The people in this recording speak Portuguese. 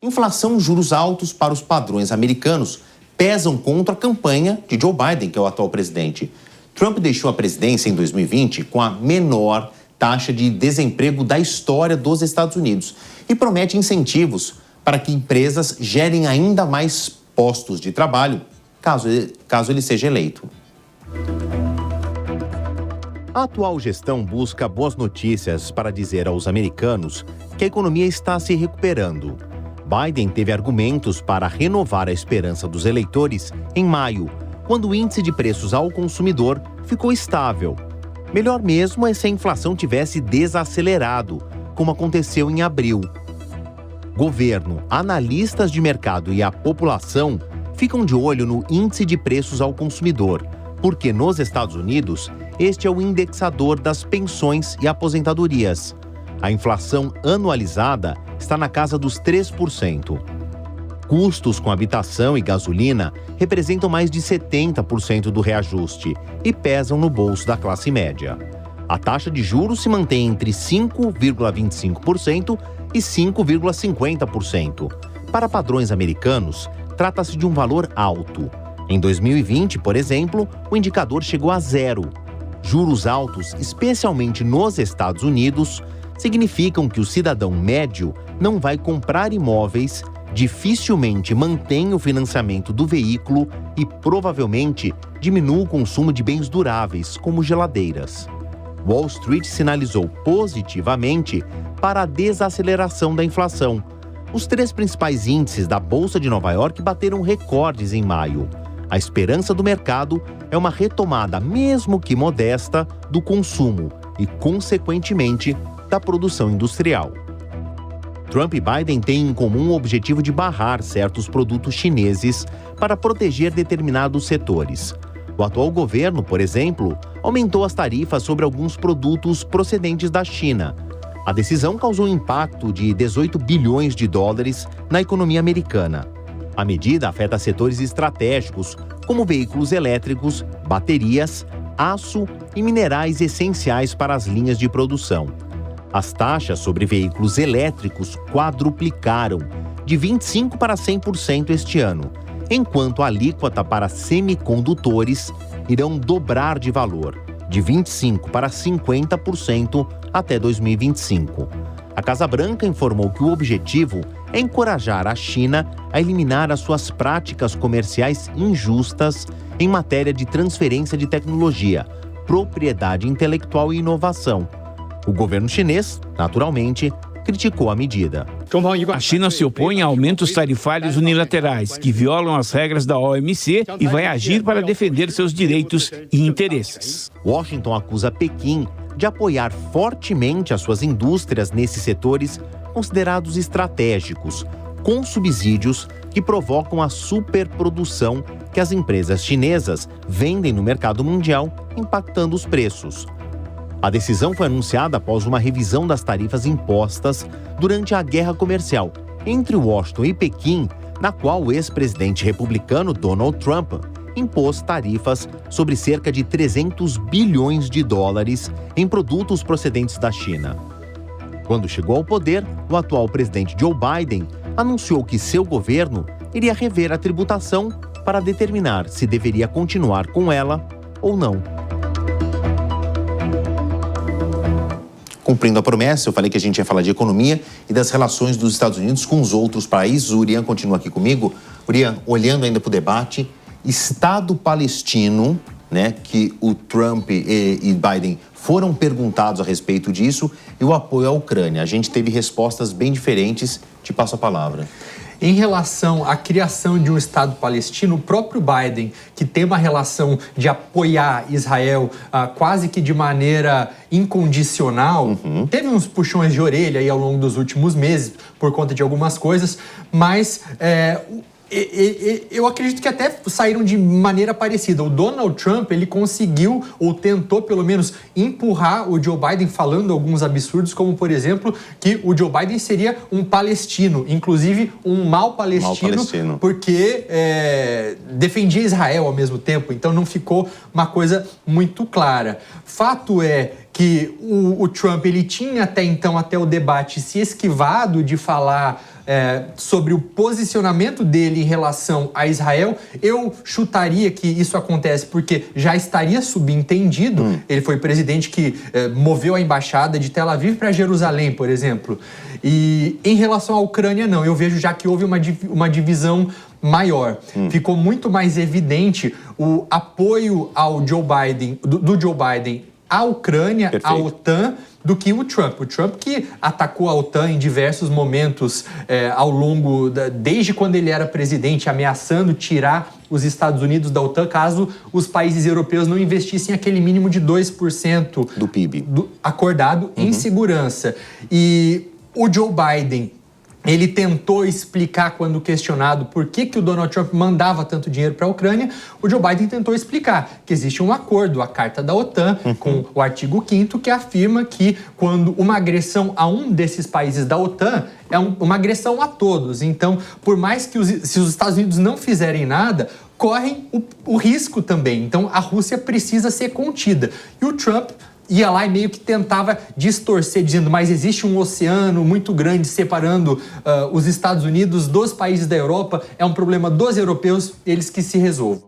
Inflação e juros altos para os padrões americanos pesam contra a campanha de Joe Biden, que é o atual presidente. Trump deixou a presidência em 2020 com a menor taxa de desemprego da história dos Estados Unidos e promete incentivos para que empresas gerem ainda mais postos de trabalho, caso ele seja eleito. A atual gestão busca boas notícias para dizer aos americanos que a economia está se recuperando. Biden teve argumentos para renovar a esperança dos eleitores em maio, quando o índice de preços ao consumidor ficou estável. Melhor mesmo é se a inflação tivesse desacelerado, como aconteceu em abril. Governo, analistas de mercado e a população ficam de olho no índice de preços ao consumidor, porque nos Estados Unidos, este é o indexador das pensões e aposentadorias. A inflação anualizada está na casa dos 3%. Custos com habitação e gasolina representam mais de 70% do reajuste e pesam no bolso da classe média. A taxa de juros se mantém entre 5,25% e 5,50%. Para padrões americanos, trata-se de um valor alto. Em 2020, por exemplo, o indicador chegou a zero. Juros altos, especialmente nos Estados Unidos, significam que o cidadão médio não vai comprar imóveis, dificilmente mantém o financiamento do veículo e provavelmente diminui o consumo de bens duráveis, como geladeiras. Wall Street sinalizou positivamente para a desaceleração da inflação. Os 3 principais índices da Bolsa de Nova York bateram recordes em maio. A esperança do mercado é uma retomada, mesmo que modesta, do consumo e, consequentemente, da produção industrial. Trump e Biden têm em comum o objetivo de barrar certos produtos chineses para proteger determinados setores. O atual governo, por exemplo, aumentou as tarifas sobre alguns produtos procedentes da China. A decisão causou um impacto de 18 bilhões de dólares na economia americana. A medida afeta setores estratégicos, como veículos elétricos, baterias, aço e minerais essenciais para as linhas de produção. As taxas sobre veículos elétricos quadruplicaram, de 25% para 100% este ano, enquanto a alíquota para semicondutores irão dobrar de valor, de 25% para 50% até 2025. A Casa Branca informou que o objetivo é encorajar a China a eliminar as suas práticas comerciais injustas em matéria de transferência de tecnologia, propriedade intelectual e inovação. O governo chinês, naturalmente, criticou a medida. A China se opõe a aumentos tarifários unilaterais, que violam as regras da OMC e vai agir para defender seus direitos e interesses. Washington acusa Pequim de apoiar fortemente as suas indústrias nesses setores considerados estratégicos, com subsídios que provocam a superprodução que as empresas chinesas vendem no mercado mundial, impactando os preços. A decisão foi anunciada após uma revisão das tarifas impostas durante a guerra comercial entre Washington e Pequim, na qual o ex-presidente republicano Donald Trump impôs tarifas sobre cerca de 300 bilhões de dólares em produtos procedentes da China. Quando chegou ao poder, o atual presidente Joe Biden anunciou que seu governo iria rever a tributação para determinar se deveria continuar com ela ou não. Cumprindo a promessa, eu falei que a gente ia falar de economia e das relações dos Estados Unidos com os outros países. O Urian continua aqui comigo. Urian, olhando ainda para o debate, Estado palestino, né, que o Trump e Biden foram perguntados a respeito disso, e o apoio à Ucrânia. A gente teve respostas bem diferentes. Te passo a palavra. Em relação à criação de um Estado palestino, o próprio Biden, que tem uma relação de apoiar Israel quase que de maneira incondicional, teve uns puxões de orelha aí ao longo dos últimos meses por conta de algumas coisas, mas eu acredito que até saíram de maneira parecida. O Donald Trump, ele conseguiu, ou tentou pelo menos, empurrar o Joe Biden falando alguns absurdos, como por exemplo, que o Joe Biden seria um palestino, inclusive um mau palestino. Porque defendia Israel ao mesmo tempo, então não ficou uma coisa muito clara. Fato é que o Trump, ele tinha até então, até o debate, se esquivado de falar sobre o posicionamento dele em relação a Israel, eu chutaria que isso acontece porque já estaria subentendido. Ele foi presidente que moveu a embaixada de Tel Aviv para Jerusalém, por exemplo. E em relação à Ucrânia, não. Eu vejo já que houve uma divisão maior. Ficou muito mais evidente o apoio ao Joe Biden, do Joe Biden à Ucrânia, à OTAN, do que o Trump. O Trump que atacou a OTAN em diversos momentos ao longo, desde quando ele era presidente, ameaçando tirar os Estados Unidos da OTAN caso os países europeus não investissem aquele mínimo de 2% do PIB acordado em segurança. E o Joe Biden, ele tentou explicar, quando questionado por que o Donald Trump mandava tanto dinheiro para a Ucrânia, o Joe Biden tentou explicar que existe um acordo, a Carta da OTAN, com o artigo 5º, que afirma que quando uma agressão a um desses países da OTAN é uma agressão a todos. Então, por mais que se os Estados Unidos não fizerem nada, correm o risco também. Então, a Rússia precisa ser contida. E o Trump ia lá e meio que tentava distorcer, dizendo, mas existe um oceano muito grande separando os Estados Unidos dos países da Europa, é um problema dos europeus, eles que se resolvam.